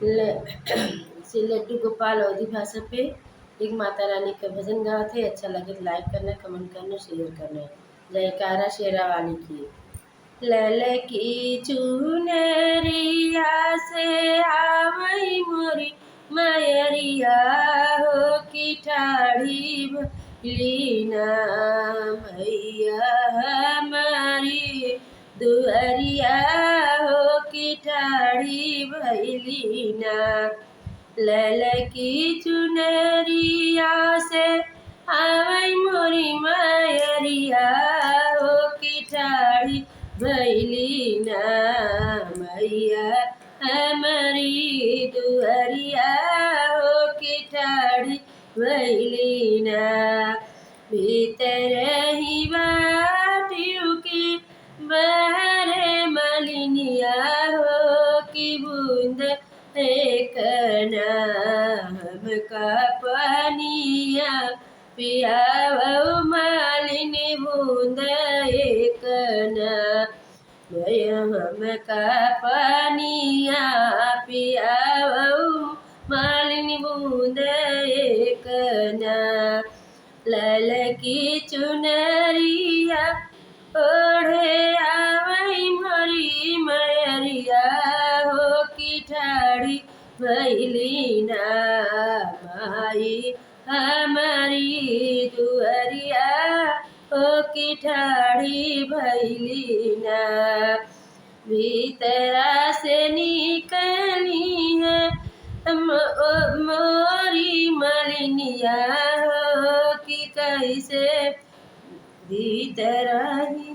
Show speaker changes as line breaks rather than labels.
श्री लड्डू गोपाल अवधी भाषा पे एक माता रानी का भजन गावत है। अच्छा लगे तो लाइक करना, कमेंट करना, शेयर करना। जयकारा शेरा वाली की। ललकी चुनरिया से आवई मोरी मयरिया हो की ठाड़ी लीना मैया हमारी दुअरिया हो की ठाड़ी भैलीना। ललकी चुनरिया से आवई मोरी मयरिया हो की ठाड़ी भैलीना मैया हमारी दुअरिया हो की ठाड़ी भैलीना। भीतर ही बाटियों की बहरे मलिनिया हो की बूंद एक हमका पानिया पियावो मालिनी बूंद एक हमका पानिया पियावो मालिनी बूंद एक ललकी चुनरिया ओढ़े आवई मोरी मयरिया हो की ठाड़ी भैलीना माई हमारी दुअरिया हो की ठाड़ी भैलीना। भीतरा से निकली है मोरी मलिनिया हो कि कैसे भीतरा ही